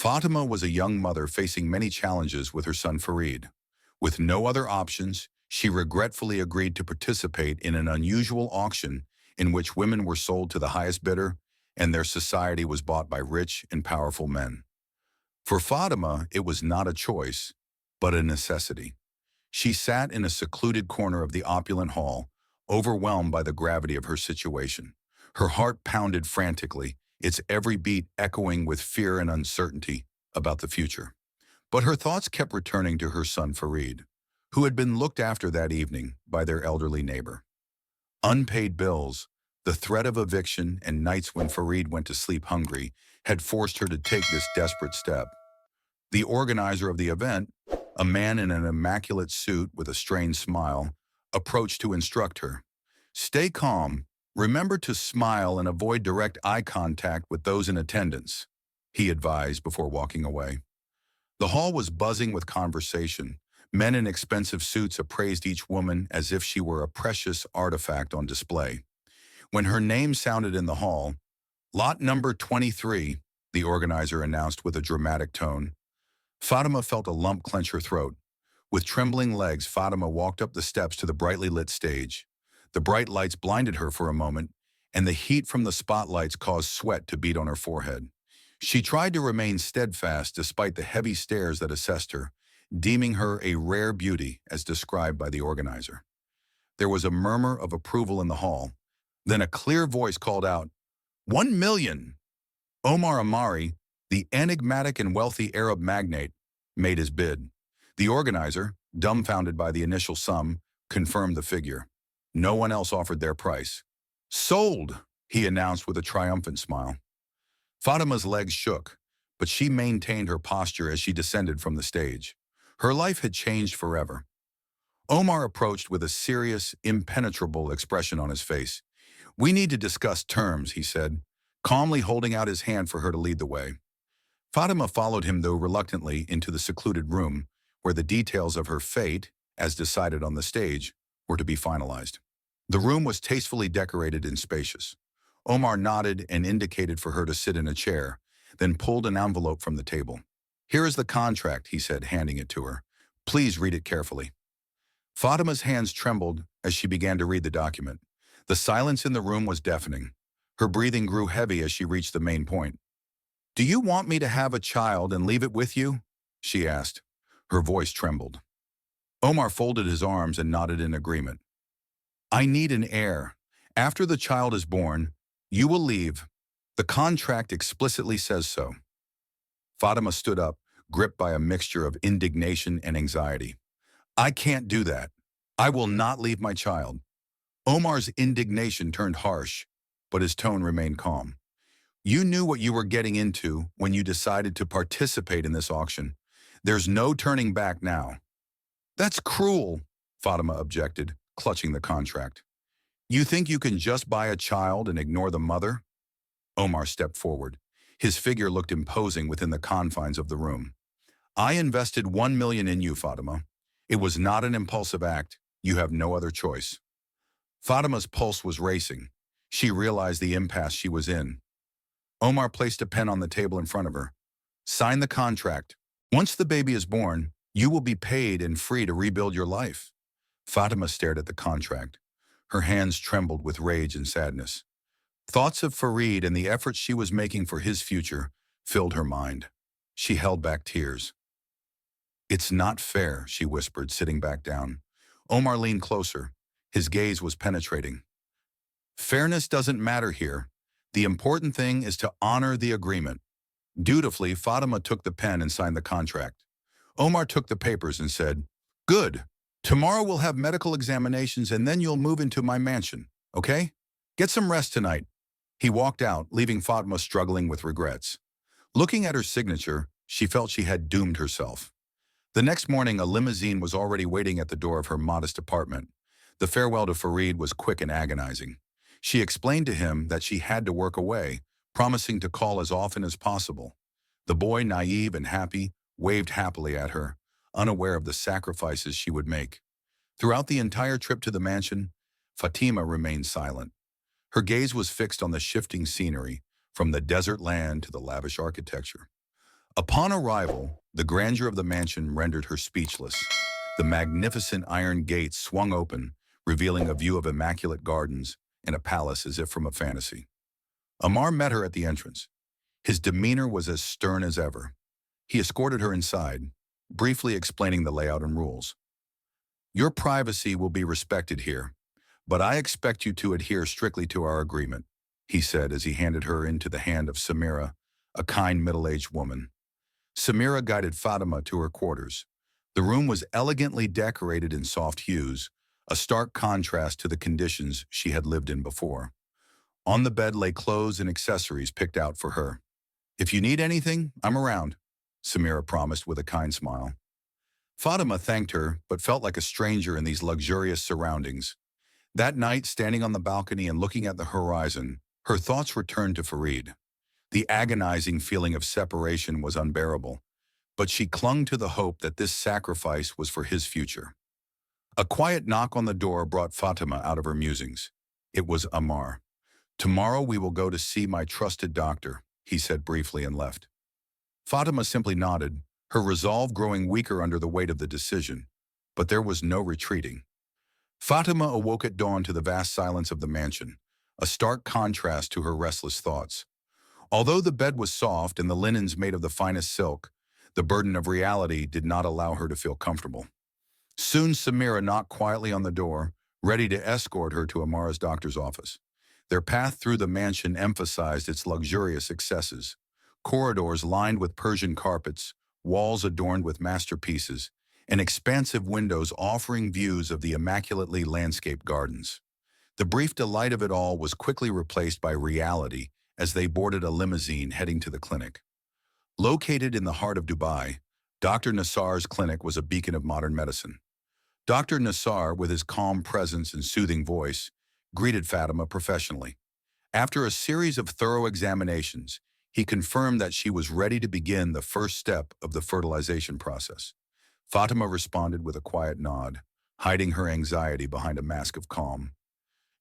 Fatima was a young mother facing many challenges with her son Farid. With no other options, she regretfully agreed to participate in an unusual auction in which women were sold to the highest bidder and their society was bought by rich and powerful men. For Fatima, it was not a choice, but a necessity. She sat in a secluded corner of the opulent hall, overwhelmed by the gravity of her situation. Her heart pounded frantically, its every beat echoing with fear and uncertainty about the future. But her thoughts kept returning to her son Farid, who had been looked after that evening by their elderly neighbor. Unpaid bills, the threat of eviction, and nights when Farid went to sleep hungry had forced her to take this desperate step. The organizer of the event, a man in an immaculate suit with a strained smile, approached to instruct her. Stay calm, remember to smile and avoid direct eye contact with those in attendance, he advised before walking away. The hall was buzzing with conversation. Men in expensive suits appraised each woman as if she were a precious artifact on display. When her name sounded in the hall, "Lot number 23, the organizer announced with a dramatic tone. Fatima felt a lump clench her throat. With trembling legs, Fatima walked up the steps to the brightly lit stage. The bright lights blinded her for a moment, and the heat from the spotlights caused sweat to beat on her forehead. She tried to remain steadfast despite the heavy stares that assessed her, deeming her a rare beauty as described by the organizer. There was a murmur of approval in the hall. Then a clear voice called out, 1 million! Omar Amari, the enigmatic and wealthy Arab magnate, made his bid. The organizer, dumbfounded by the initial sum, confirmed the figure. No one else offered their price. Sold, he announced with a triumphant smile. Fatima's legs shook, but she maintained her posture as she descended from the stage. Her life had changed forever. Omar approached with a serious, impenetrable expression on his face. We need to discuss terms, he said, calmly holding out his hand for her to lead the way. Fatima followed him, though reluctantly, into the secluded room where the details of her fate, as decided on the stage, were to be finalized. The room was tastefully decorated and spacious. Omar nodded and indicated for her to sit in a chair, then pulled an envelope from the table. Here is the contract, he said, handing it to her. Please read it carefully. Fatima's hands trembled as she began to read the document. The silence in the room was deafening. Her breathing grew heavy as she reached the main point. Do you want me to have a child and leave it with you? She asked. Her voice trembled. Omar folded his arms and nodded in agreement. I need an heir. After the child is born, you will leave. The contract explicitly says so. Fatima stood up, gripped by a mixture of indignation and anxiety. I can't do that. I will not leave my child. Omar's indignation turned harsh, but his tone remained calm. You knew what you were getting into when you decided to participate in this auction. There's no turning back now. That's cruel, Fatima objected, clutching the contract. You think you can just buy a child and ignore the mother? Omar stepped forward. His figure looked imposing within the confines of the room. I invested 1 million in you, Fatima. It was not an impulsive act. You have no other choice. Fatima's pulse was racing. She realized the impasse she was in. Omar placed a pen on the table in front of her. Sign the contract. Once the baby is born, you will be paid and free to rebuild your life. Fatima stared at the contract. Her hands trembled with rage and sadness. Thoughts of Farid and the efforts she was making for his future filled her mind. She held back tears. It's not fair, she whispered, sitting back down. Omar leaned closer. His gaze was penetrating. Fairness doesn't matter here. The important thing is to honor the agreement. Dutifully, Fatima took the pen and signed the contract. Omar took the papers and said, Good. Tomorrow we'll have medical examinations and then you'll move into my mansion, okay? Get some rest tonight. He walked out, leaving Fatima struggling with regrets. Looking at her signature, she felt she had doomed herself. The next morning, a limousine was already waiting at the door of her modest apartment. The farewell to Farid was quick and agonizing. She explained to him that she had to work away, promising to call as often as possible. The boy, naive and happy, waved happily at her, unaware of the sacrifices she would make. Throughout the entire trip to the mansion, Fatima remained silent. Her gaze was fixed on the shifting scenery, from the desert land to the lavish architecture. Upon arrival, the grandeur of the mansion rendered her speechless. The magnificent iron gates swung open, revealing a view of immaculate gardens and a palace as if from a fantasy. Amar met her at the entrance. His demeanor was as stern as ever. He escorted her inside, briefly explaining the layout and rules. Your privacy will be respected here, but I expect you to adhere strictly to our agreement, he said as he handed her into the hand of Samira, a kind middle-aged woman. Samira guided Fatima to her quarters. The room was elegantly decorated in soft hues, a stark contrast to the conditions she had lived in before. On the bed lay clothes and accessories picked out for her. If you need anything, I'm around, Samira promised with a kind smile. Fatima thanked her, but felt like a stranger in these luxurious surroundings. That night, standing on the balcony and looking at the horizon, her thoughts returned to Farid. The agonizing feeling of separation was unbearable, but she clung to the hope that this sacrifice was for his future. A quiet knock on the door brought Fatima out of her musings. It was Amar. Tomorrow we will go to see my trusted doctor, he said briefly and left. Fatima simply nodded, her resolve growing weaker under the weight of the decision, but there was no retreating. Fatima awoke at dawn to the vast silence of the mansion, a stark contrast to her restless thoughts. Although the bed was soft and the linens made of the finest silk, the burden of reality did not allow her to feel comfortable. Soon Samira knocked quietly on the door, ready to escort her to Amara's doctor's office. Their path through the mansion emphasized its luxurious excesses. Corridors lined with Persian carpets, walls adorned with masterpieces, and expansive windows offering views of the immaculately landscaped gardens. The brief delight of it all was quickly replaced by reality as they boarded a limousine heading to the clinic. Located in the heart of Dubai, Dr. Nassar's clinic was a beacon of modern medicine. Dr. Nassar, with his calm presence and soothing voice, greeted Fatima professionally. After a series of thorough examinations, he confirmed that she was ready to begin the first step of the fertilization process. Fatima responded with a quiet nod, hiding her anxiety behind a mask of calm.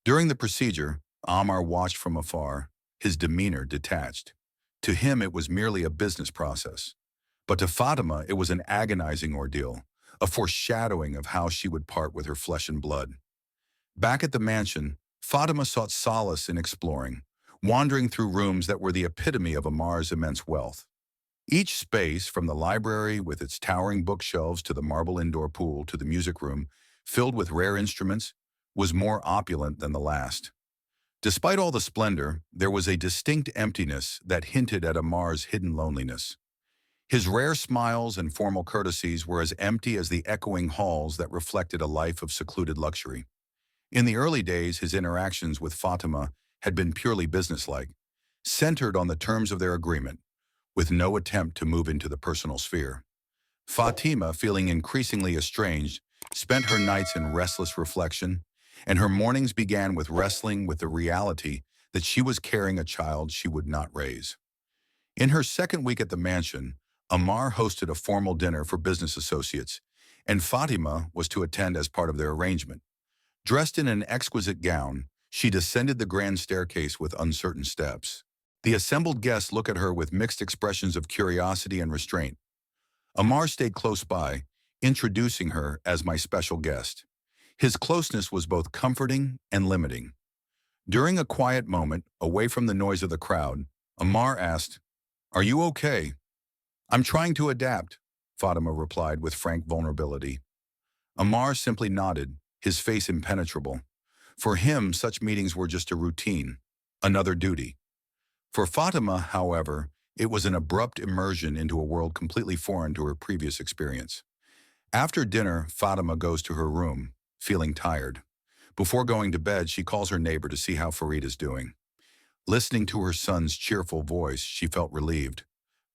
During the procedure, Amar watched from afar, his demeanor detached. To him, it was merely a business process. But to Fatima, it was an agonizing ordeal, a foreshadowing of how she would part with her flesh and blood. Back at the mansion, Fatima sought solace in exploring, wandering through rooms that were the epitome of Amar's immense wealth. Each space, from the library with its towering bookshelves to the marble indoor pool to the music room, filled with rare instruments, was more opulent than the last. Despite all the splendor, there was a distinct emptiness that hinted at Amar's hidden loneliness. His rare smiles and formal courtesies were as empty as the echoing halls that reflected a life of secluded luxury. In the early days, his interactions with Fatima had been purely businesslike, centered on the terms of their agreement, with no attempt to move into the personal sphere. Fatima, feeling increasingly estranged, spent her nights in restless reflection, and her mornings began with wrestling with the reality that she was carrying a child she would not raise. In her second week at the mansion, Amar hosted a formal dinner for business associates, and Fatima was to attend as part of their arrangement. Dressed in an exquisite gown, she descended the grand staircase with uncertain steps. The assembled guests looked at her with mixed expressions of curiosity and restraint. Amar stayed close by, introducing her as my special guest. His closeness was both comforting and limiting. During a quiet moment, away from the noise of the crowd, Amar asked, "Are you okay?" "I'm trying to adapt," Fatima replied with frank vulnerability. Amar simply nodded, his face impenetrable. For him, such meetings were just a routine, another duty. For Fatima, however, it was an abrupt immersion into a world completely foreign to her previous experience. After dinner, Fatima goes to her room, feeling tired. Before going to bed, she calls her neighbor to see how Farid is doing. Listening to her son's cheerful voice, she felt relieved.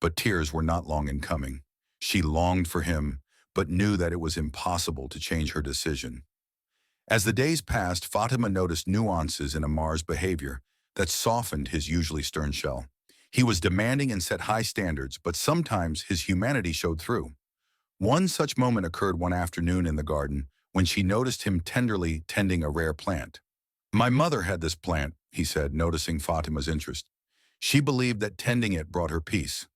But tears were not long in coming. She longed for him, but knew that it was impossible to change her decision. As the days passed, Fatima noticed nuances in Amar's behavior that softened his usually stern shell. He was demanding and set high standards, but sometimes his humanity showed through. One such moment occurred one afternoon in the garden when she noticed him tenderly tending a rare plant. "My mother had this plant," he said, noticing Fatima's interest. "She believed that tending it brought her peace.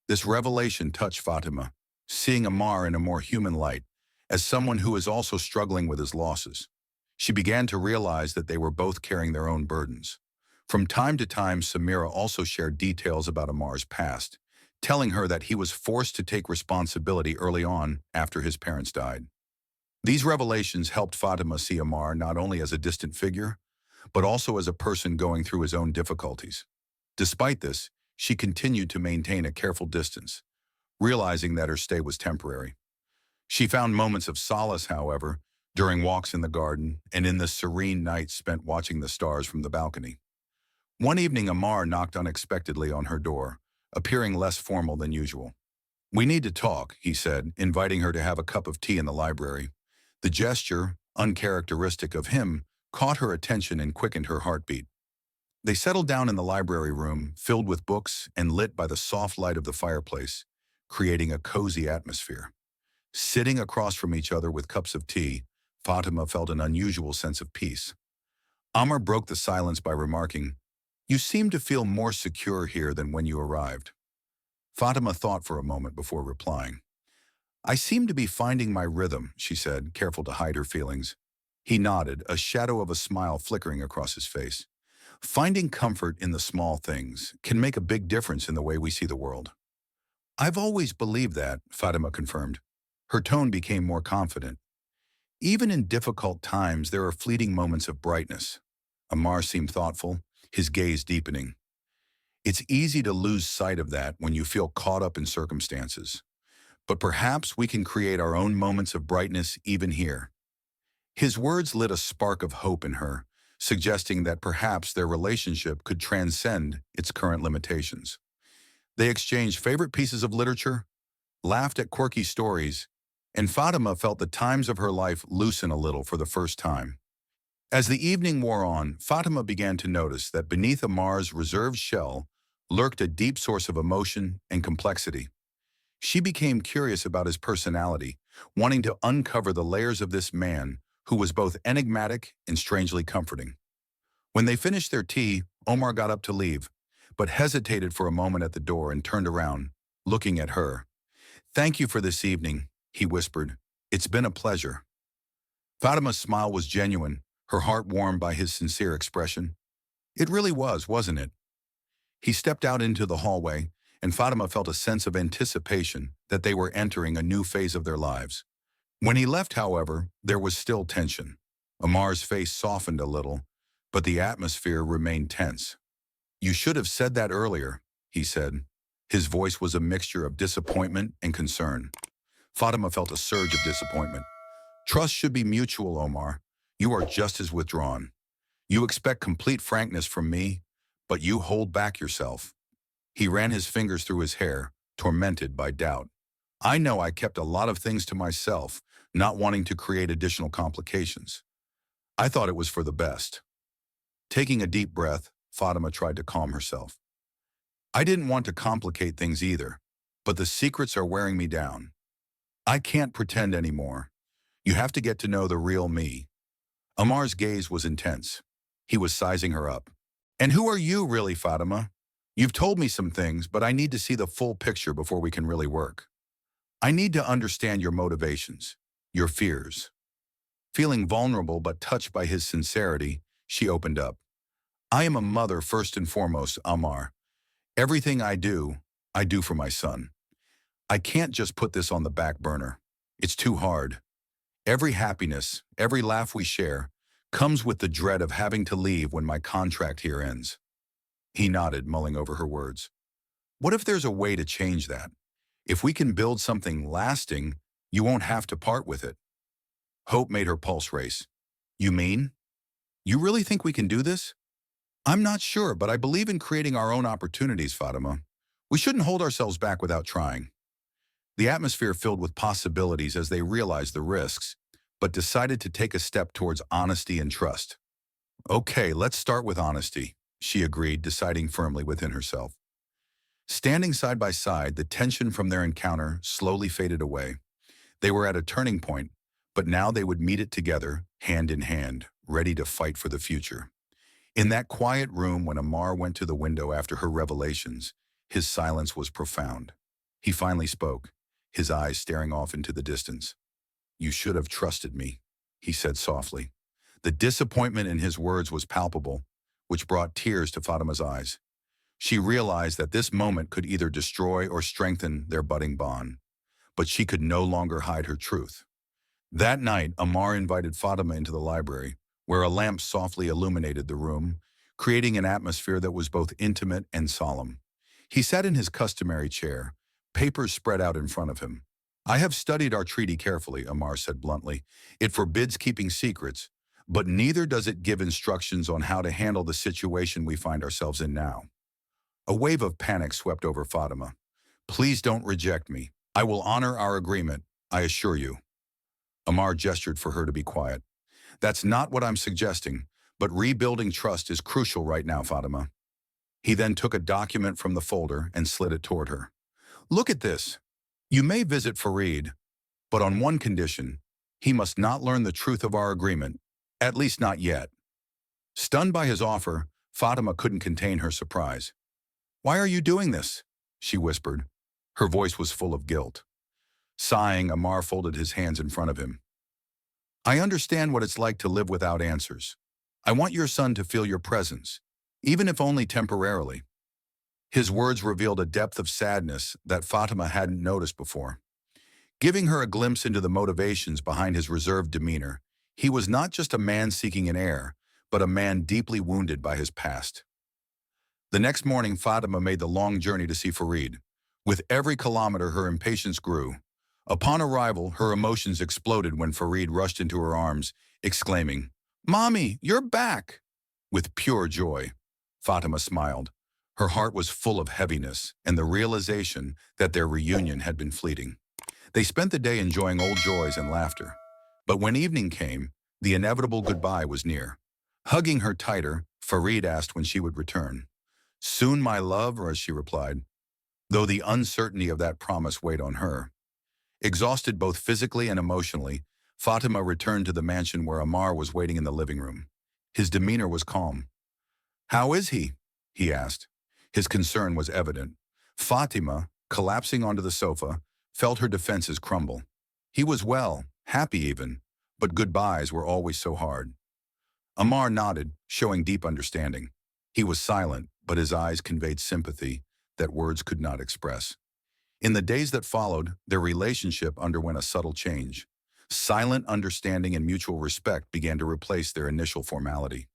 This revelation touched Fatima, seeing Ammar in a more human light, as someone who is also struggling with his losses. She began to realize that they were both carrying their own burdens. From time to time, Samira also shared details about Ammar's past, telling her that he was forced to take responsibility early on after his parents died. These revelations helped Fatima see Ammar not only as a distant figure, but also as a person going through his own difficulties. Despite this, she continued to maintain a careful distance, realizing that her stay was temporary. She found moments of solace, however, during walks in the garden and in the serene nights spent watching the stars from the balcony. One evening, Ammar knocked unexpectedly on her door, appearing less formal than usual. "We need to talk," he said, inviting her to have a cup of tea in the library. The gesture, uncharacteristic of him, caught her attention and quickened her heartbeat. They settled down in the library room, filled with books and lit by the soft light of the fireplace, creating a cozy atmosphere. Sitting across from each other with cups of tea, Fatima felt an unusual sense of peace. Amr broke the silence by remarking, "You seem to feel more secure here than when you arrived." Fatima thought for a moment before replying. "I seem to be finding my rhythm," she said, careful to hide her feelings. He nodded, a shadow of a smile flickering across his face. "Finding comfort in the small things can make a big difference in the way we see the world." "I've always believed that," Fatima confirmed. Her tone became more confident. "Even in difficult times, there are fleeting moments of brightness." Ammar seemed thoughtful, his gaze deepening. "It's easy to lose sight of that when you feel caught up in circumstances. But perhaps we can create our own moments of brightness even here." His words lit a spark of hope in her, suggesting that perhaps their relationship could transcend its current limitations. They exchanged favorite pieces of literature, laughed at quirky stories, and Fatima felt the times of her life loosen a little for the first time. As the evening wore on, Fatima began to notice that beneath Ammar's reserved shell lurked a deep source of emotion and complexity. She became curious about his personality, wanting to uncover the layers of this man who was both enigmatic and strangely comforting. When they finished their tea, Omar got up to leave, but hesitated for a moment at the door and turned around, looking at her. "Thank you for this evening," he whispered. "It's been a pleasure." Fatima's smile was genuine, her heart warmed by his sincere expression. "It really was, wasn't it?" He stepped out into the hallway, and Fatima felt a sense of anticipation that they were entering a new phase of their lives. When he left, however, there was still tension. Ammar's face softened a little, but the atmosphere remained tense. "You should have said that earlier," he said. His voice was a mixture of disappointment and concern. Fatima felt a surge of disappointment. "Trust should be mutual, Omar. You are just as withdrawn. You expect complete frankness from me, but you hold back yourself." He ran his fingers through his hair, tormented by doubt. "I know I kept a lot of things to myself, not wanting to create additional complications. I thought it was for the best." Taking a deep breath, Fatima tried to calm herself. "I didn't want to complicate things either, but the secrets are wearing me down. I can't pretend anymore. You have to get to know the real me." Ammar's gaze was intense. He was sizing her up. "And who are you really, Fatima? You've told me some things, but I need to see the full picture before we can really work. I need to understand your motivations, your fears." Feeling vulnerable but touched by his sincerity, she opened up. "I am a mother first and foremost, Ammar. Everything I do for my son. I can't just put this on the back burner. It's too hard. Every happiness, every laugh we share, comes with the dread of having to leave when my contract here ends." He nodded, mulling over her words. "What if there's a way to change that? If we can build something lasting, you won't have to part with it." Hope made her pulse race. "You mean? You really think we can do this?" "I'm not sure, but I believe in creating our own opportunities, Fatima. We shouldn't hold ourselves back without trying." The atmosphere filled with possibilities as they realized the risks, but decided to take a step towards honesty and trust. "Okay, let's start with honesty," she agreed, deciding firmly within herself. Standing side by side, the tension from their encounter slowly faded away. They were at a turning point, but now they would meet it together, hand in hand, ready to fight for the future. In that quiet room when Ammar went to the window after her revelations, his silence was profound. He finally spoke, his eyes staring off into the distance. "You should have trusted me," he said softly. The disappointment in his words was palpable, which brought tears to Fatima's eyes. She realized that this moment could either destroy or strengthen their budding bond, but she could no longer hide her truth. That night, Amar invited Fatima into the library, where a lamp softly illuminated the room, creating an atmosphere that was both intimate and solemn. He sat in his customary chair, papers spread out in front of him. "I have studied our treaty carefully," Amar said bluntly. "It forbids keeping secrets, but neither does it give instructions on how to handle the situation we find ourselves in now." A wave of panic swept over Fatima. "Please don't reject me. I will honor our agreement, I assure you." Amar gestured for her to be quiet. "That's not what I'm suggesting, but rebuilding trust is crucial right now, Fatima." He then took a document from the folder and slid it toward her. "Look at this. You may visit Farid, but on one condition: he must not learn the truth of our agreement, at least not yet." Stunned by his offer, Fatima couldn't contain her surprise. "Why are you doing this?" she whispered. Her voice was full of guilt. Sighing, Amar folded his hands in front of him. "I understand what it's like to live without answers. I want your son to feel your presence, even if only temporarily." His words revealed a depth of sadness that Fatima hadn't noticed before. Giving her a glimpse into the motivations behind his reserved demeanor, he was not just a man seeking an heir, but a man deeply wounded by his past. The next morning, Fatima made the long journey to see Farid. With every kilometer, her impatience grew. Upon arrival, her emotions exploded when Farid rushed into her arms, exclaiming, "Mommy, you're back!" With pure joy, Fatima smiled. Her heart was full of heaviness and the realization that their reunion had been fleeting. They spent the day enjoying old joys and laughter. But when evening came, the inevitable goodbye was near. Hugging her tighter, Farid asked when she would return. "Soon, my love," or as she replied, though the uncertainty of that promise weighed on her. Exhausted both physically and emotionally, Fatima returned to the mansion where Amar was waiting in the living room. His demeanor was calm. "How is he?" he asked. His concern was evident. Fatima, collapsing onto the sofa, felt her defenses crumble. He was well, happy even, but goodbyes were always so hard. Amar nodded, showing deep understanding. He was silent, but his eyes conveyed sympathy that words could not express. In the days that followed, their relationship underwent a subtle change. Silent understanding and mutual respect began to replace their initial formality.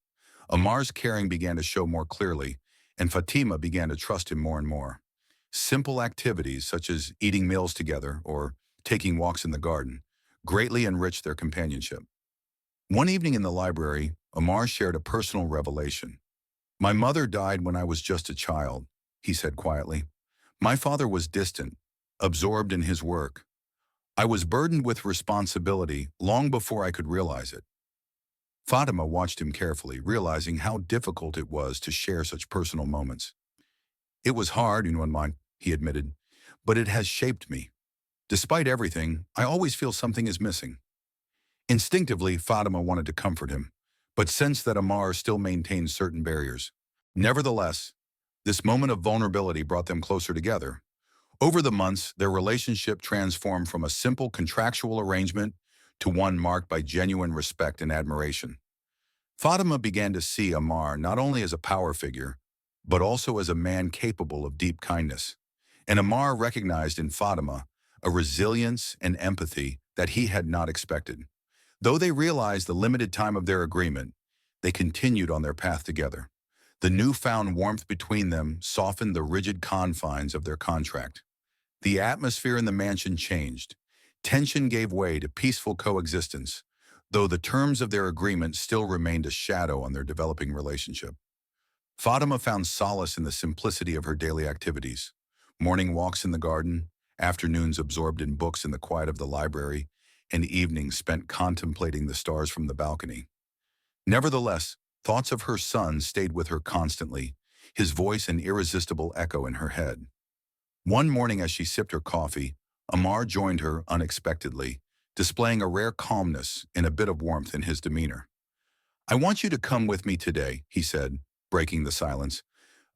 Amar's caring began to show more clearly, and Fatima began to trust him more and more. Simple activities such as eating meals together or taking walks in the garden greatly enriched their companionship. One evening in the library, Amar shared a personal revelation. "My mother died when I was just a child," he said quietly. "My father was distant, absorbed in his work. I was burdened with responsibility long before I could realize it." Fatima watched him carefully, realizing how difficult it was to share such personal moments. "It was hard, Unwanman," he admitted, "but it has shaped me. Despite everything, I always feel something is missing." Instinctively, Fatima wanted to comfort him, but sensed that Amar still maintained certain barriers. Nevertheless, this moment of vulnerability brought them closer together. Over the months, their relationship transformed from a simple contractual arrangement to one marked by genuine respect and admiration. Fatima began to see Amar not only as a power figure, but also as a man capable of deep kindness. And Amar recognized in Fatima a resilience and empathy that he had not expected. Though they realized the limited time of their agreement, they continued on their path together. The newfound warmth between them softened the rigid confines of their contract. The atmosphere in the mansion changed. Tension gave way to peaceful coexistence, though the terms of their agreement still remained a shadow on their developing relationship. Fatima found solace in the simplicity of her daily activities. Morning walks in the garden, afternoons absorbed in books in the quiet of the library, and evenings spent contemplating the stars from the balcony. Nevertheless, thoughts of her son stayed with her constantly, his voice an irresistible echo in her head. One morning as she sipped her coffee, Amar joined her unexpectedly, displaying a rare calmness and a bit of warmth in his demeanor. "I want you to come with me today," he said, breaking the silence.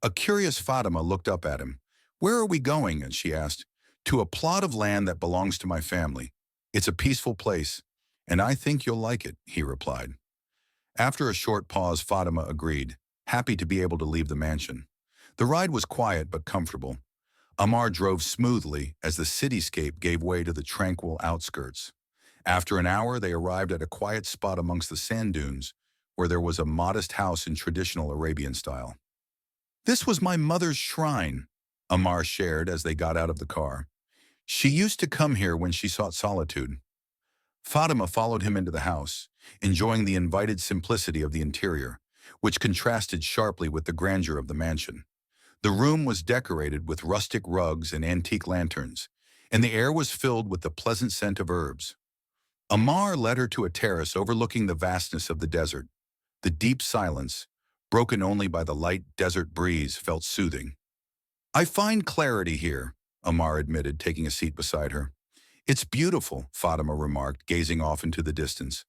A curious Fatima looked up at him. "Where are we going?" and she asked. To a plot of land that belongs to my family. It's a peaceful place, and I think you'll like it, he replied. After a short pause, Fatima agreed, happy to be able to leave the mansion. The ride was quiet but comfortable. Amar drove smoothly as the cityscape gave way to the tranquil outskirts. After an hour, they arrived at a quiet spot amongst the sand dunes, where there was a modest house in traditional Arabian style. This was my mother's shrine, Amar shared as they got out of the car. She used to come here when she sought solitude. Fatima followed him into the house, enjoying the invited simplicity of the interior, which contrasted sharply with the grandeur of the mansion. The room was decorated with rustic rugs and antique lanterns, and the air was filled with the pleasant scent of herbs. Amar led her to a terrace overlooking the vastness of the desert. The deep silence, broken only by the light desert breeze, felt soothing. I find clarity here, Amar admitted, taking a seat beside her. It's beautiful, Fatima remarked, gazing off into the distance.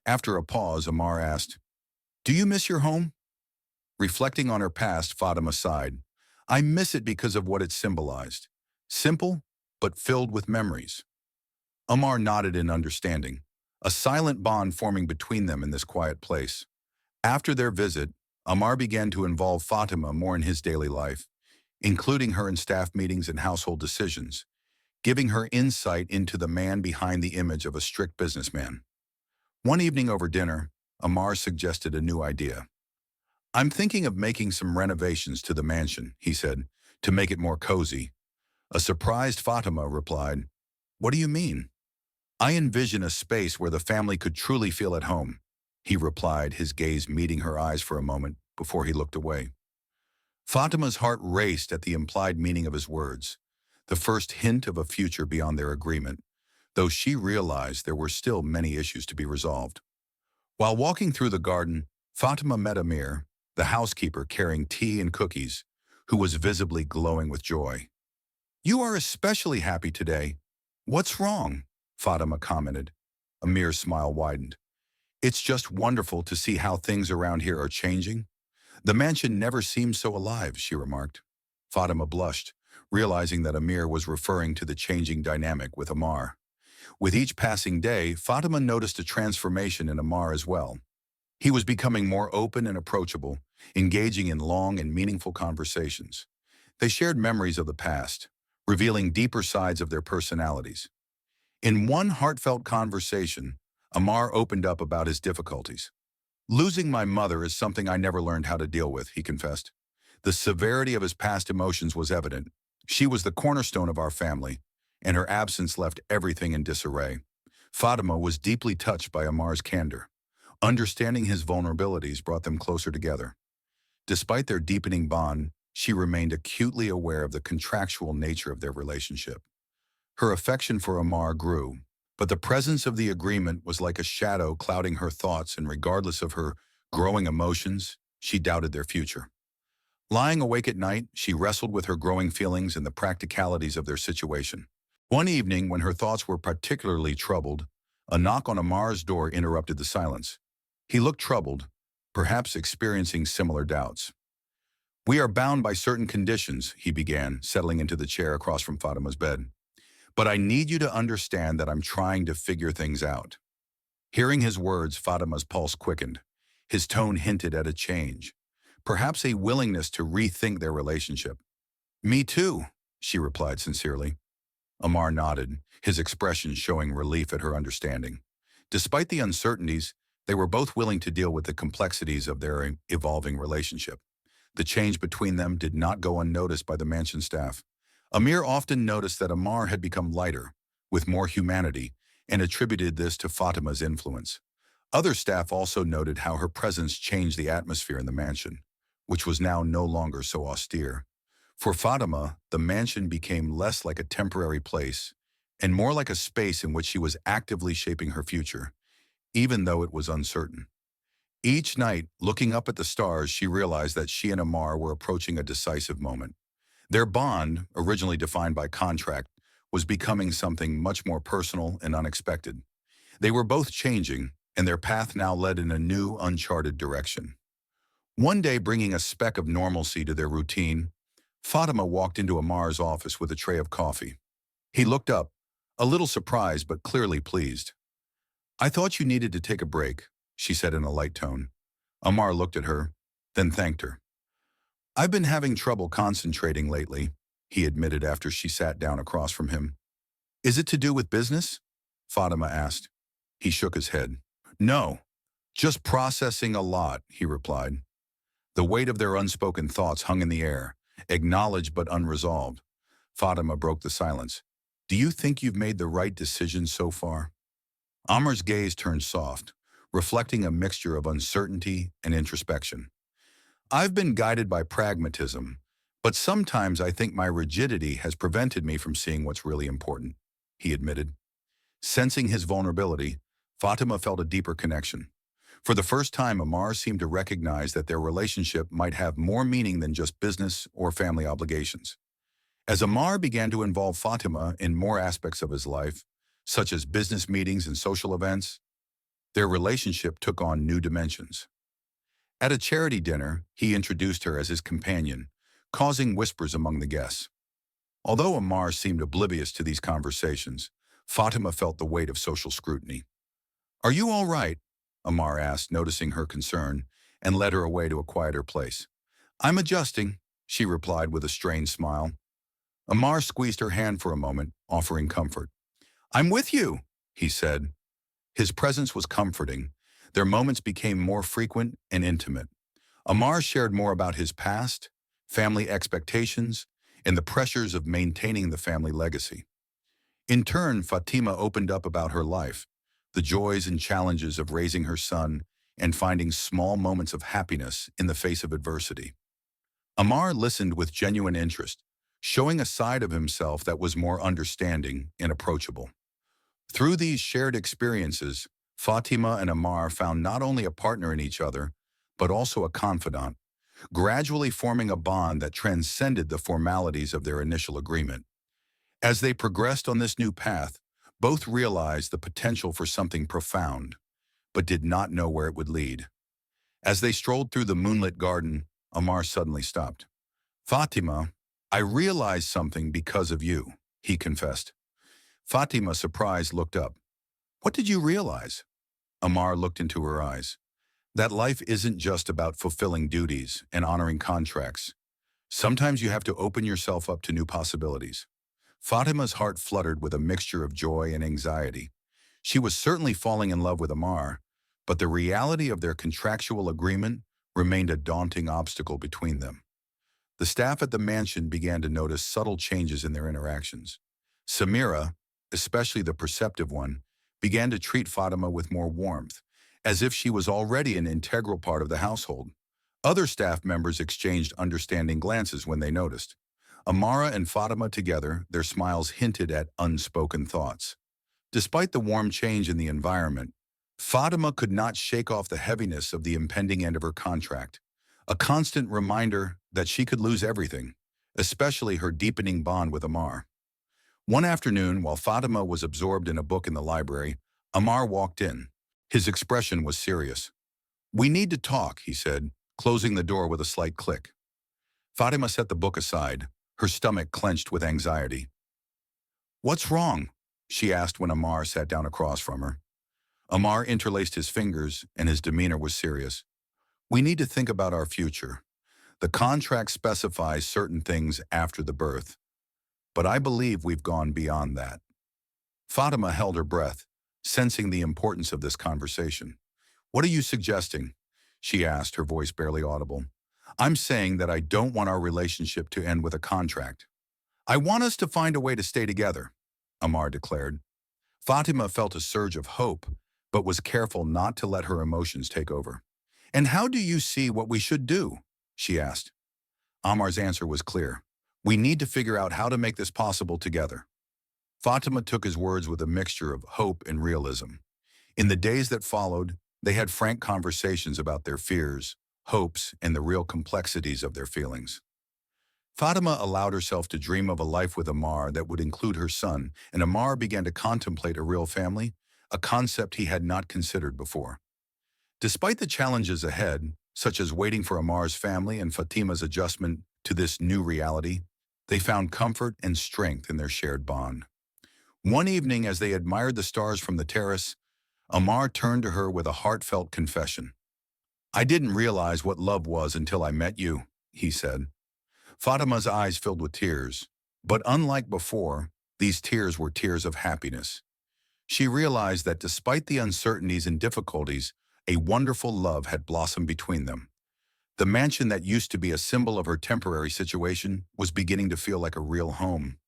After a pause, Amar asked, Do you miss your home? Reflecting on her past, Fatima sighed. I miss it because of what it symbolized. Simple, but filled with memories. Amar nodded in understanding, a silent bond forming between them in this quiet place. After their visit, Amar began to involve Fatima more in his daily life, including her in staff meetings and household decisions, giving her insight into the man behind the image of a strict businessman. One evening over dinner, Amar suggested a new idea. I'm thinking of making some renovations to the mansion, he said, to make it more cozy. A surprised Fatima replied, What do you mean? I envision a space where the family could truly feel at home, he replied, his gaze meeting her eyes for a moment before he looked away. Fatima's heart raced at the implied meaning of his words, the first hint of a future beyond their agreement, though she realized there were still many issues to be resolved. While walking through the garden, Fatima met Amir, the housekeeper carrying tea and cookies, who was visibly glowing with joy. You are especially happy today. What's wrong? Fatima commented. Amir's smile widened. It's just wonderful to see how things around here are changing. The mansion never seemed so alive, she remarked. Fatima blushed, realizing that Amir was referring to the changing dynamic with Amar. With each passing day, Fatima noticed a transformation in Amar as well. He was becoming more open and approachable, engaging in long and meaningful conversations. They shared memories of the past, revealing deeper sides of their personalities. In one heartfelt conversation, Amar opened up about his difficulties. Losing my mother is something I never learned how to deal with, he confessed. The severity of his past emotions was evident. She was the cornerstone of our family, and her absence left everything in disarray. Fatima was deeply touched by Amar's candor. Understanding his vulnerabilities brought them closer together. Despite their deepening bond, she remained acutely aware of the contractual nature of their relationship. Her affection for Amar grew, but the presence of the agreement was like a shadow clouding her thoughts, and regardless of her growing emotions, she doubted their future. Lying awake at night, she wrestled with her growing feelings and the practicalities of their situation. One evening, when her thoughts were particularly troubled, a knock on Amar's door interrupted the silence. He looked troubled, perhaps experiencing similar doubts. We are bound by certain conditions, he began, settling into the chair across from Fatima's bed. But I need you to understand that I'm trying to figure things out. Hearing his words, Fatima's pulse quickened. His tone hinted at a change, perhaps a willingness to rethink their relationship. Me too, she replied sincerely. Amar nodded, his expression showing relief at her understanding. Despite the uncertainties, they were both willing to deal with the complexities of their evolving relationship. The change between them did not go unnoticed by the mansion staff. Amir often noticed that Amar had become lighter, with more humanity, and attributed this to Fatima's influence. Other staff also noted how her presence changed the atmosphere in the mansion, which was now no longer so austere. For Fatima, the mansion became less like a temporary place and more like a space in which she was actively shaping her future, even though it was uncertain. Each night, looking up at the stars, she realized that she and Amar were approaching a decisive moment. Their bond, originally defined by contract, was becoming something much more personal and unexpected. They were both changing, and their path now led in a new, uncharted direction. One day, bringing a speck of normalcy to their routine, Fatima walked into Amar's office with a tray of coffee. He looked up, a little surprised but clearly pleased. "I thought you needed to take a break," she said in a light tone. Amar looked at her, then thanked her. "I've been having trouble concentrating lately," he admitted after she sat down across from him. "Is it to do with business?" Fatima asked. He shook his head. "No, just processing a lot," he replied. The weight of their unspoken thoughts hung in the air, acknowledged but unresolved. Fatima broke the silence. "Do you think you've made the right decision so far?" Amar's gaze turned soft, reflecting a mixture of uncertainty and introspection. "I've been guided by pragmatism, but sometimes I think my rigidity has prevented me from seeing what's really important," he admitted. Sensing his vulnerability, Fatima felt a deeper connection. For the first time, Amar seemed to recognize that their relationship might have more meaning than just business or family obligations. As Amar began to involve Fatima in more aspects of his life, such as business meetings and social events, their relationship took on new dimensions. At a charity dinner, he introduced her as his companion, causing whispers among the guests. Although Amar seemed oblivious to these conversations, Fatima felt the weight of social scrutiny. "Are you all right?" Amar asked, noticing her concern, and led her away to a quieter place. "I'm adjusting," she replied with a strained smile. Amar squeezed her hand for a moment, offering comfort. "I'm with you," he said. His presence was comforting. Their moments became more frequent and intimate. Amar shared more about his past, family expectations, and the pressures of maintaining the family legacy. In turn, Fatima opened up about her life, the joys and challenges of raising her son and finding small moments of happiness in the face of adversity. Amar listened with genuine interest, showing a side of himself that was more understanding and approachable. Through these shared experiences, Fatima and Amar found not only a partner in each other, but also a confidant, gradually forming a bond that transcended the formalities of their initial agreement. As they progressed on this new path, both realized the potential for something profound, but did not know where it would lead. As they strolled through the moonlit garden, Amar suddenly stopped. "Fatima, I realized something because of you," he confessed. Fatima, surprised, looked up. "What did you realize?" Amar looked into her eyes. "That life isn't just about fulfilling duties and honoring contracts. Sometimes you have to open yourself up to new possibilities." Fatima's heart fluttered with a mixture of joy and anxiety. She was certainly falling in love with Amar, but the reality of their contractual agreement remained a daunting obstacle between them. The staff at the mansion began to notice subtle changes in their interactions. Samira, especially the perceptive one, began to treat Fatima with more warmth, as if she was already an integral part of the household. Other staff members exchanged understanding glances when they noticed. Amara and Fatima together, their smiles hinted at unspoken thoughts. Despite the warm change in the environment, Fatima could not shake off the heaviness of the impending end of her contract, a constant reminder that she could lose everything, especially her deepening bond with Amar. One afternoon, while Fatima was absorbed in a book in the library, Amar walked in. His expression was serious. "We need to talk," he said, closing the door with a slight click. Fatima set the book aside, her stomach clenched with anxiety. "What's wrong?" she asked when Amar sat down across from her. Amar interlaced his fingers, and his demeanor was serious. "We need to think about our future. The contract specifies certain things after the birth, but I believe we've gone beyond that." Fatima held her breath, sensing the importance of this conversation. "What are you suggesting?" she asked, her voice barely audible. "I'm saying that I don't want our relationship to end with a contract. I want us to find a way to stay together," Amar declared. Fatima felt a surge of hope, but was careful not to let her emotions take over. "And how do you see what we should do?" she asked. Amar's answer was clear. "We need to figure out how to make this possible together." Fatima took his words with a mixture of hope and realism. In the days that followed, they had frank conversations about their fears, hopes, and the real complexities of their feelings. Fatima allowed herself to dream of a life with Amar that would include her son, and Amar began to contemplate a real family, a concept he had not considered before. Despite the challenges ahead, such as waiting for Amar's family and Fatima's adjustment to this new reality, they found comfort and strength in their shared bond. One evening, as they admired the stars from the terrace, Amar turned to her with a heartfelt confession. "I didn't realize what love was until I met you," he said. Fatima's eyes filled with tears, but unlike before, these tears were tears of happiness. She realized that despite the uncertainties and difficulties, a wonderful love had blossomed between them. The mansion that used to be a symbol of her temporary situation was beginning to feel like a real home,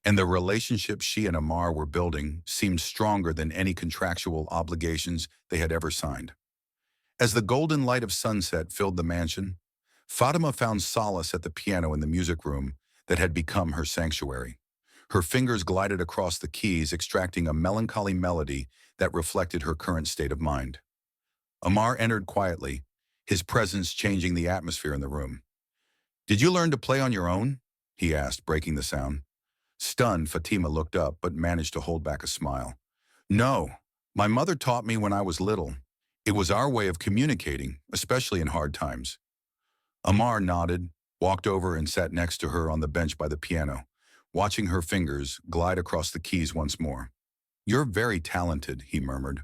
and the relationship she and Amar were building seemed stronger than any contractual obligations they had ever signed. As the golden light of sunset filled the mansion, Fatima found solace at the piano in the music room that had become her sanctuary. Her fingers glided across the keys, extracting a melancholy melody that reflected her current state of mind. Amar entered quietly, his presence changing the atmosphere in the room. "Did you learn to play on your own?" he asked, breaking the sound. Stunned, Fatima looked up but managed to hold back a smile. "No, my mother taught me when I was little. It was our way of communicating, especially in hard times." Amar nodded, walked over and sat next to her on the bench by the piano, watching her fingers glide across the keys once more. "You're very talented," he murmured.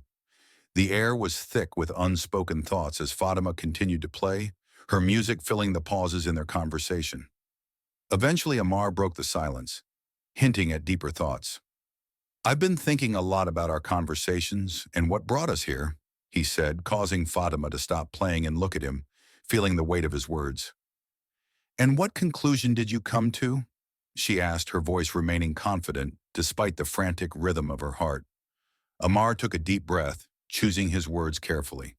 The air was thick with unspoken thoughts as Fatima continued to play, her music filling the pauses in their conversation. Eventually, Amar broke the silence, hinting at deeper thoughts. "I've been thinking a lot about our conversations and what brought us here," he said, causing Fatima to stop playing and look at him, feeling the weight of his words. "And what conclusion did you come to?" she asked, her voice remaining confident despite the frantic rhythm of her heart. Amar took a deep breath, choosing his words carefully.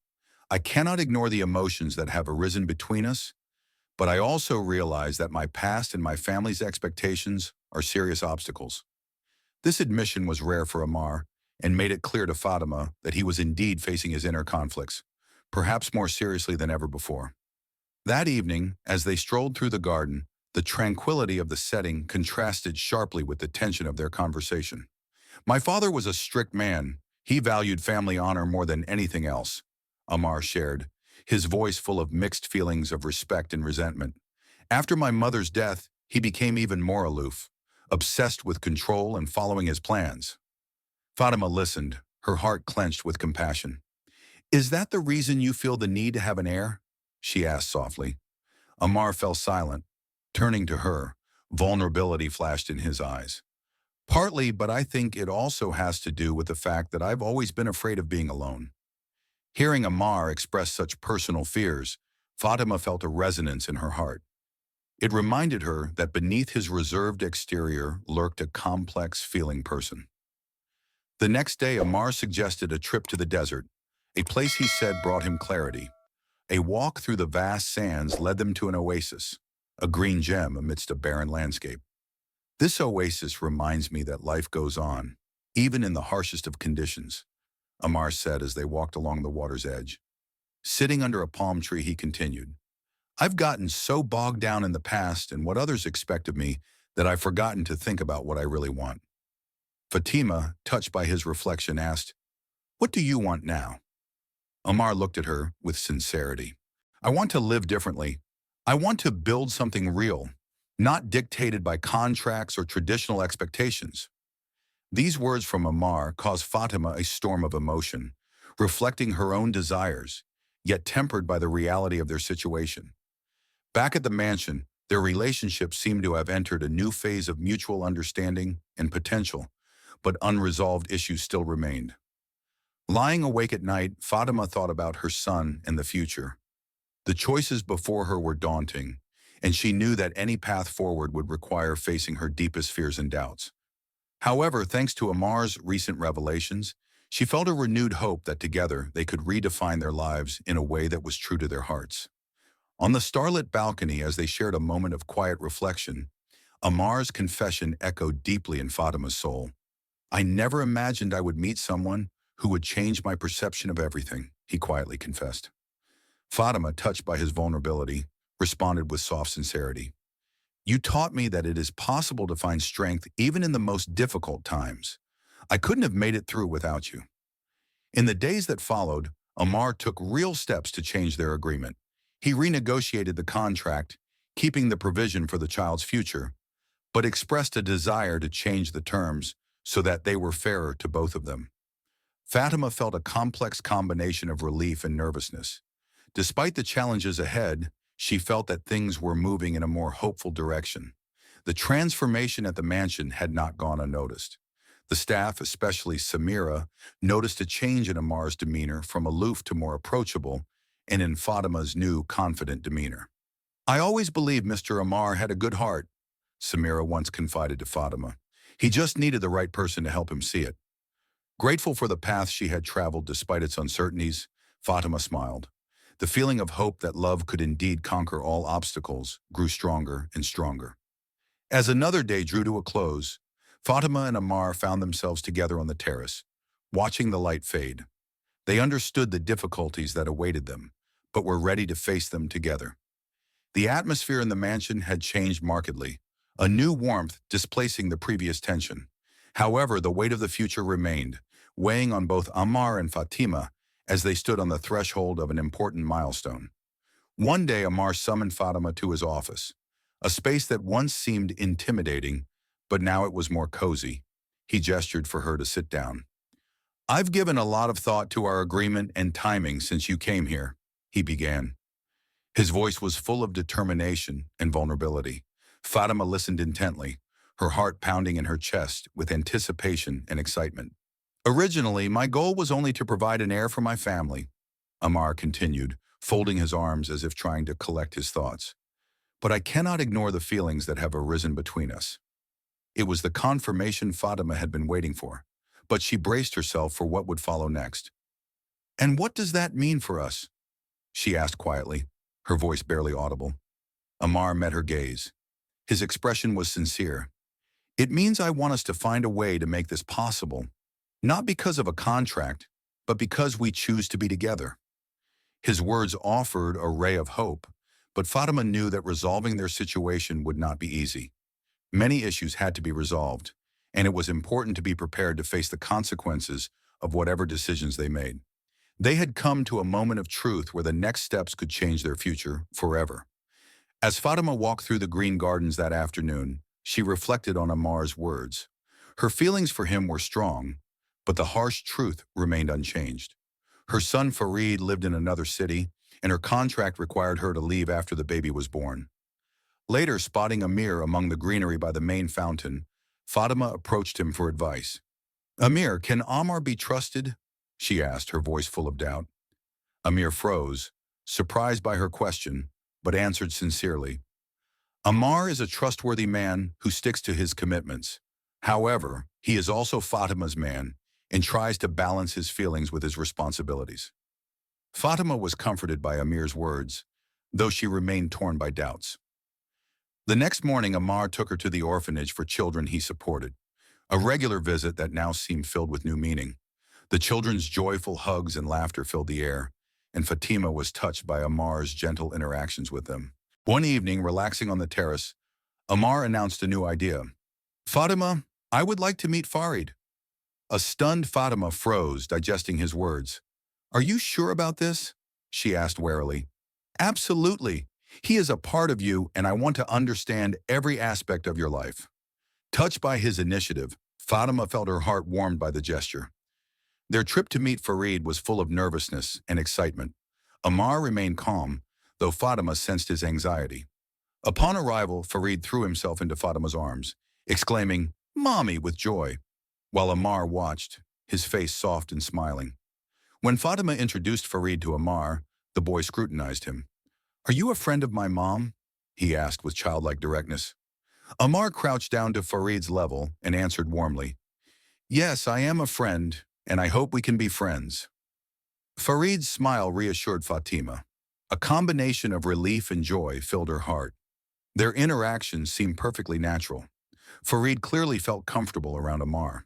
"I cannot ignore the emotions that have arisen between us, but I also realize that my past and my family's expectations are serious obstacles." This admission was rare for Amar and made it clear to Fatima that he was indeed facing his inner conflicts, perhaps more seriously than ever before. That evening, as they strolled through the garden, the tranquility of the setting contrasted sharply with the tension of their conversation. "My father was a strict man. He valued family honor more than anything else," Amar shared, his voice full of mixed feelings of respect and resentment. "After my mother's death, he became even more aloof, obsessed with control and following his plans." Fatima listened, her heart clenched with compassion. "Is that the reason you feel the need to have an heir?" she asked softly. Amar fell silent, turning to her. Vulnerability flashed in his eyes. "Partly, but I think it also has to do with the fact that I've always been afraid of being alone." Hearing Amar express such personal fears, Fatima felt a resonance in her heart. It reminded her that beneath his reserved exterior lurked a complex, feeling person. The next day, Amar suggested a trip to the desert, a place he said brought him clarity. A walk through the vast sands led them to an oasis, a green gem amidst a barren landscape. "This oasis reminds me that life goes on, even in the harshest of conditions," Amar said as they walked along the water's edge. Sitting under a palm tree, he continued, "I've gotten so bogged down in the past and what others expect of me that I've forgotten to think about what I really want." Fatima, touched by his reflection, asked, "What do you want now?" Amar looked at her with sincerity. "I want to live differently. I want to build something real, not dictated by contracts or traditional expectations." These words from Amar caused Fatima a storm of emotion, reflecting her own desires, yet tempered by the reality of their situation. Back at the mansion, their relationship seemed to have entered a new phase of mutual understanding and potential, but unresolved issues still remained. Lying awake at night, Fatima thought about her son and the future. The choices before her were daunting, and she knew that any path forward would require facing her deepest fears and doubts. However, thanks to Amar's recent revelations, she felt a renewed hope that together they could redefine their lives in a way that was true to their hearts. On the starlit balcony, as they shared a moment of quiet reflection, Amar's confession echoed deeply in Fatima's soul. "I never imagined I would meet someone who would change my perception of everything," he quietly confessed. Fatima, touched by his vulnerability, responded with soft sincerity. "You taught me that it is possible to find strength even in the most difficult times. I couldn't have made it through without you." In the days that followed, Amar took real steps to change their agreement. He renegotiated the contract, keeping the provision for the child's future, but expressed a desire to change the terms, so that they were fairer to both of them. Fatima felt a complex combination of relief and nervousness. Despite the challenges ahead, she felt that things were moving in a more hopeful direction. The transformation at the mansion had not gone unnoticed. The staff, especially Samira, noticed a change in Amar's demeanor from aloof to more approachable, and in Fatima's new, confident demeanor. "I always believed Mr. Amar had a good heart," Samira once confided to Fatima. "He just needed the right person to help him see it." Grateful for the path she had traveled despite its uncertainties, Fatima smiled. The feeling of hope that love could indeed conquer all obstacles grew stronger and stronger. As another day drew to a close, Fatima and Amar found themselves together on the terrace, watching the light fade. They understood the difficulties that awaited them, but were ready to face them together. The atmosphere in the mansion had changed markedly, a new warmth displacing the previous tension. However, the weight of the future remained, weighing on both Amar and Fatima as they stood on the threshold of an important milestone. One day, Amar summoned Fatima to his office, a space that once seemed intimidating, but now it was more cozy. He gestured for her to sit down. "I've given a lot of thought to our agreement and timing since you came here," he began. His voice was full of determination and vulnerability. Fatima listened intently, her heart pounding in her chest with anticipation and excitement. "Originally, my goal was only to provide an heir for my family," Amar continued, folding his arms as if trying to collect his thoughts. "But I cannot ignore the feelings that have arisen between us." It was the confirmation Fatima had been waiting for, but she braced herself for what would follow next. "And what does that mean for us?" she asked quietly, her voice barely audible. Amar met her gaze. His expression was sincere. "It means I want us to find a way to make this possible, not because of a contract, but because we choose to be together." His words offered a ray of hope, but Fatima knew that resolving their situation would not be easy. Many issues had to be resolved, and it was important to be prepared to face the consequences of whatever decisions they made. They had come to a moment of truth where the next steps could change their future forever. As Fatima walked through the green gardens that afternoon, she reflected on Amar's words. Her feelings for him were strong, but the harsh truth remained unchanged. Her son Farid lived in another city, and her contract required her to leave after the baby was born. Later, spotting Amir among the greenery by the main fountain, Fatima approached him for advice. "Amir, can Amar be trusted?" she asked, her voice full of doubt. Amir froze, surprised by her question, but answered sincerely. "Amar is a trustworthy man who sticks to his commitments. However, he is also Fatima's man and tries to balance his feelings with his responsibilities." Fatima was comforted by Amir's words, though she remained torn by doubts. The next morning, Amar took her to the orphanage for children he supported, a regular visit that now seemed filled with new meaning. The children's joyful hugs and laughter filled the air, and Fatima was touched by Amar's gentle interactions with them. One evening, relaxing on the terrace, Amar announced a new idea. "Fatima, I would like to meet Farid." A stunned Fatima froze, digesting his words. "Are you sure about this?" she asked warily. "Absolutely. He is a part of you, and I want to understand every aspect of your life." Touched by his initiative, Fatima felt her heart warmed by the gesture. Their trip to meet Farid was full of nervousness and excitement. Amar remained calm, though Fatima sensed his anxiety. Upon arrival, Farid threw himself into Fatima's arms, exclaiming, "Mommy," with joy, while Amar watched, his face soft and smiling. When Fatima introduced Farid to Amar, the boy scrutinized him. "Are you a friend of my mom?" he asked with childlike directness. Amar crouched down to Farid's level and answered warmly, "Yes, I am a friend, and I hope we can be friends." Farid's smile reassured Fatima. A combination of relief and joy filled her heart. Their interactions seemed perfectly natural. Farid clearly felt comfortable around Amar.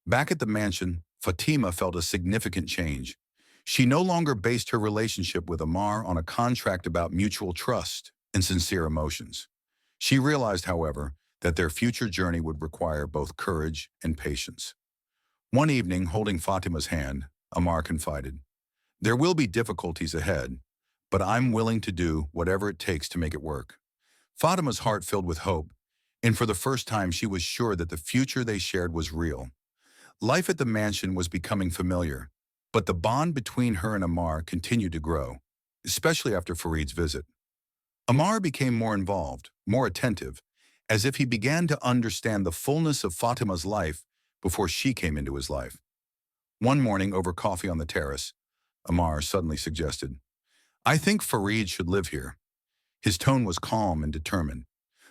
Back at the mansion, Fatima felt a significant change. She no longer based her relationship with Amar on a contract about mutual trust and sincere emotions. She realized, however, that their future journey would require both courage and patience. One evening, holding Fatima's hand, Amar confided, "There will be difficulties ahead, but I'm willing to do whatever it takes to make it work." Fatima's heart filled with hope, and for the first time she was sure that the future they shared was real. Life at the mansion was becoming familiar, but the bond between her and Amar continued to grow, especially after Farid's visit. Amar became more involved, more attentive, as if he began to understand the fullness of Fatima's life before she came into his life. One morning, over coffee on the terrace, Amar suddenly suggested, "I think Farid should live here." His tone was calm and determined.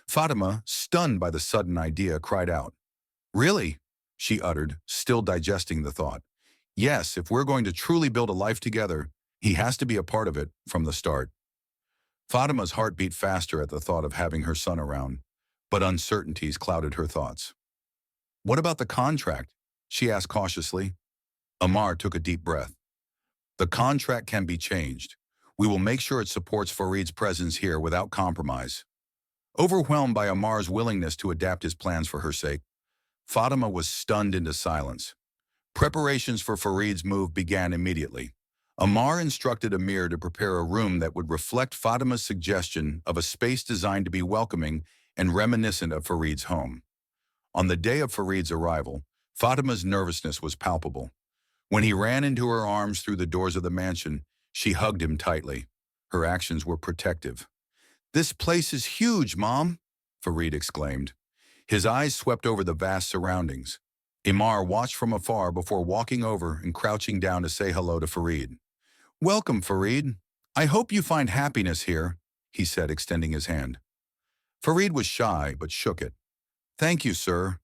Fatima, stunned by the sudden idea, cried out, "Really?" she uttered, still digesting the thought. "Yes, if we're going to truly build a life together, he has to be a part of it from the start." Fatima's heart beat faster at the thought of having her son around, but uncertainties clouded her thoughts. "What about the contract?" she asked cautiously. Amar took a deep breath. "The contract can be changed. We will make sure it supports Farid's presence here without compromise." Overwhelmed by Amar's willingness to adapt his plans for her sake, Fatima was stunned into silence. Preparations for Farid's move began immediately. Amar instructed Amir to prepare a room that would reflect Fatima's suggestion of a space designed to be welcoming and reminiscent of Farid's home. On the day of Farid's arrival, Fatima's nervousness was palpable. When he ran into her arms through the doors of the mansion, she hugged him tightly. Her actions were protective. "This place is huge, Mom," Farid exclaimed. His eyes swept over the vast surroundings. Amar watched from afar before walking over and crouching down to say hello to Farid. "Welcome, Farid. I hope you find happiness here," he said, extending his hand. Farid was shy, but shook it. "Thank you, sir."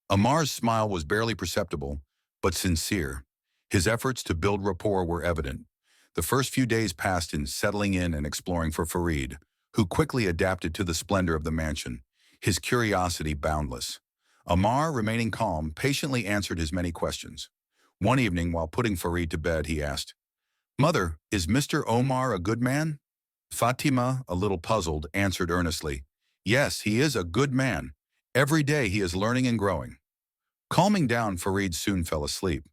Amar's smile was barely perceptible, but sincere. His efforts to build rapport were evident. The first few days passed in settling in and exploring for Farid, who quickly adapted to the splendor of the mansion, his curiosity boundless. Amar, remaining calm, patiently answered his many questions. One evening, while putting Farid to bed, he asked, "Mother, is Mr. Omar a good man?" Fatima, a little puzzled, answered earnestly, "Yes, he is a good man. Every day he is learning and growing." Calming down, Farid soon fell asleep.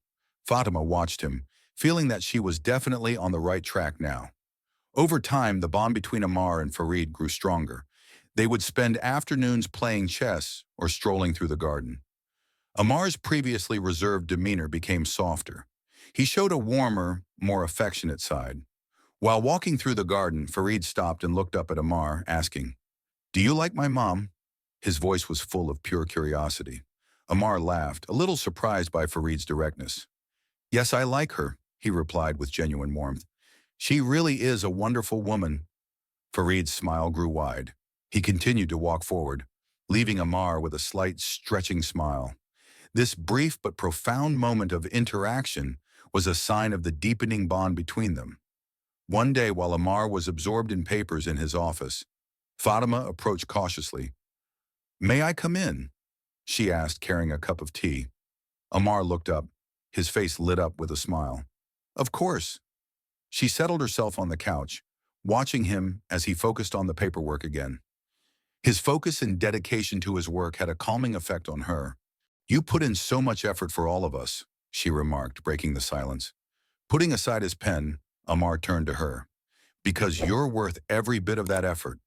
Fatima watched him, feeling that she was definitely on the right track now. Over time, the bond between Amar and Farid grew stronger. They would spend afternoons playing chess or strolling through the garden. Amar's previously reserved demeanor became softer. He showed a warmer, more affectionate side. While walking through the garden, Farid stopped and looked up at Amar, asking, "Do you like my mom?" His voice was full of pure curiosity. Amar laughed, a little surprised by Farid's directness. "Yes, I like her," he replied with genuine warmth. "She really is a wonderful woman." Farid's smile grew wide. He continued to walk forward, leaving Amar with a slight stretching smile. This brief but profound moment of interaction was a sign of the deepening bond between them. One day, while Amar was absorbed in papers in his office, Fatima approached cautiously. "May I come in?" she asked, carrying a cup of tea. Amar looked up, his face lit up with a smile. "Of course." She settled herself on the couch, watching him as he focused on the paperwork again. His focus and dedication to his work had a calming effect on her. "You put in so much effort for all of us," she remarked, breaking the silence. Putting aside his pen, Amar turned to her. "Because you're worth every bit of that effort."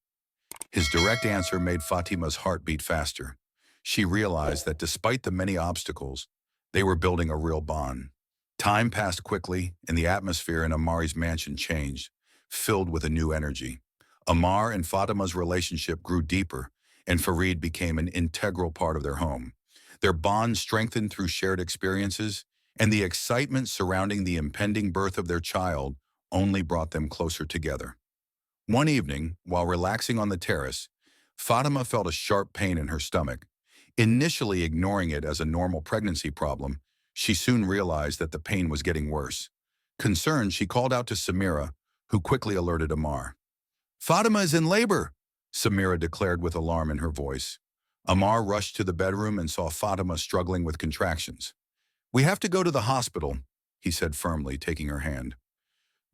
His direct answer made Fatima's heart beat faster. She realized that despite the many obstacles, they were building a real bond. Time passed quickly, and the atmosphere in Amar's mansion changed, filled with a new energy. Amar and Fatima's relationship grew deeper, and Farid became an integral part of their home. Their bond strengthened through shared experiences, and the excitement surrounding the impending birth of their child only brought them closer together. One evening, while relaxing on the terrace, Fatima felt a sharp pain in her stomach. Initially ignoring it as a normal pregnancy problem, she soon realized that the pain was getting worse. Concerned, she called out to Samira, who quickly alerted Amar. "Fatima is in labor," Samira declared with alarm in her voice. Amar rushed to the bedroom and saw Fatima struggling with contractions. "We have to go to the hospital," he said firmly, taking her hand.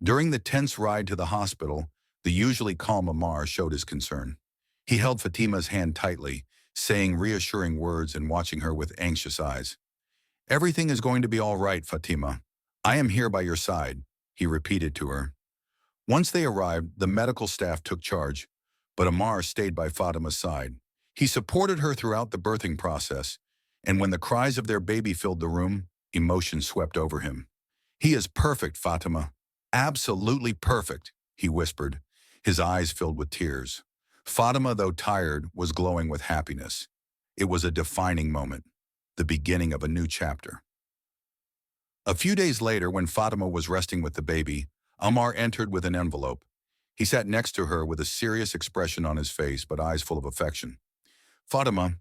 During the tense ride to the hospital, the usually calm Amar showed his concern. He held Fatima's hand tightly, saying reassuring words and watching her with anxious eyes. "Everything is going to be all right, Fatima. I am here by your side," he repeated to her. Once they arrived, the medical staff took charge, but Amar stayed by Fatima's side. He supported her throughout the birthing process, and when the cries of their baby filled the room, emotion swept over him. "He is perfect, Fatima. Absolutely perfect," he whispered, his eyes filled with tears. Fatima, though tired, was glowing with happiness. It was a defining moment, the beginning of a new chapter. A few days later, when Fatima was resting with the baby, Amar entered with an envelope. He sat next to her with a serious expression on his face, but eyes full of affection. "Fatima,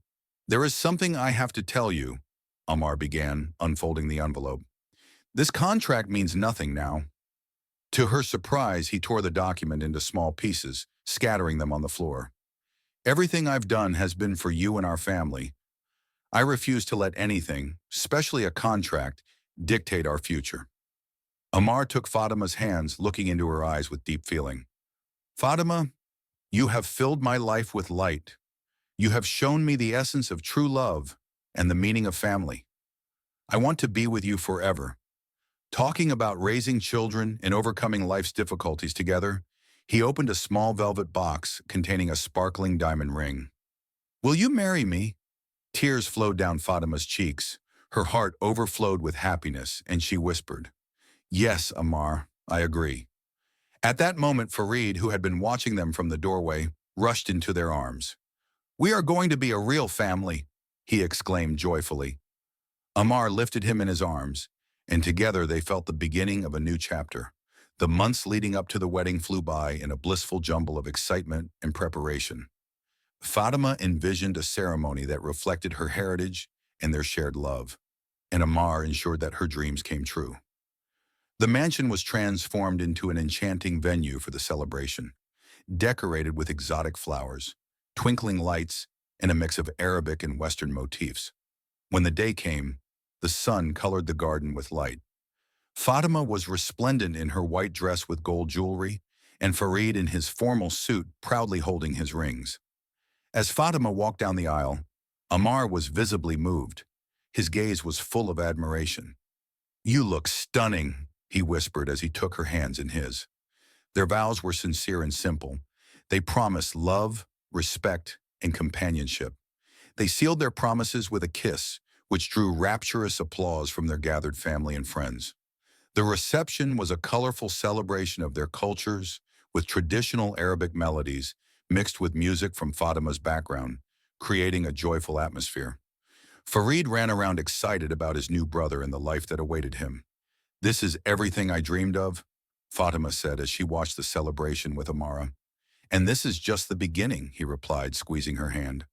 there is something I have to tell you," Amar began, unfolding the envelope. "This contract means nothing now." To her surprise, he tore the document into small pieces, scattering them on the floor. "Everything I've done has been for you and our family. I refuse to let anything, especially a contract, dictate our future." Amar took Fatima's hands, looking into her eyes with deep feeling. "Fatima, you have filled my life with light. You have shown me the essence of true love and the meaning of family. I want to be with you forever." Talking about raising children and overcoming life's difficulties together, he opened a small velvet box containing a sparkling diamond ring. "Will you marry me?" Tears flowed down Fatima's cheeks. Her heart overflowed with happiness, and she whispered, "Yes, Amar, I agree." At that moment, Farid, who had been watching them from the doorway, rushed into their arms. "We are going to be a real family," he exclaimed joyfully. Amar lifted him in his arms, and together they felt the beginning of a new chapter. The months leading up to the wedding flew by in a blissful jumble of excitement and preparation. Fatima envisioned a ceremony that reflected her heritage and their shared love, and Amar ensured that her dreams came true. The mansion was transformed into an enchanting venue for the celebration, decorated with exotic flowers, twinkling lights, and a mix of Arabic and Western motifs. When the day came, the sun colored the garden with light. Fatima was resplendent in her white dress with gold jewelry, and Farid in his formal suit proudly holding his rings. As Fatima walked down the aisle, Amar was visibly moved. His gaze was full of admiration. "You look stunning," he whispered as he took her hands in his. Their vows were sincere and simple. They promised love, respect, and companionship. They sealed their promises with a kiss, which drew rapturous applause from their gathered family and friends. The reception was a colorful celebration of their cultures, with traditional Arabic melodies mixed with music from Fatima's background, creating a joyful atmosphere. Farid ran around excited about his new brother and the life that awaited him. "This is everything I dreamed of," Fatima said as she watched the celebration with Amara. "And this is just the beginning," he replied, squeezing her hand.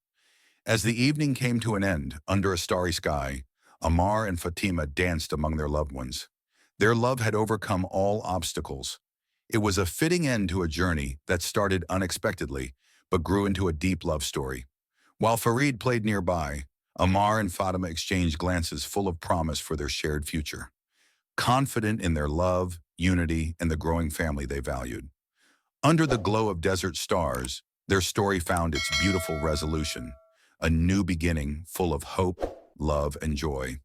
As the evening came to an end, under a starry sky, Amar and Fatima danced among their loved ones. Their love had overcome all obstacles. It was a fitting end to a journey that started unexpectedly, but grew into a deep love story. While Farid played nearby, Amar and Fatima exchanged glances full of promise for their shared future, confident in their love, unity, and the growing family they valued. Under the glow of desert stars, their story found its beautiful resolution, a new beginning full of hope, love, and joy.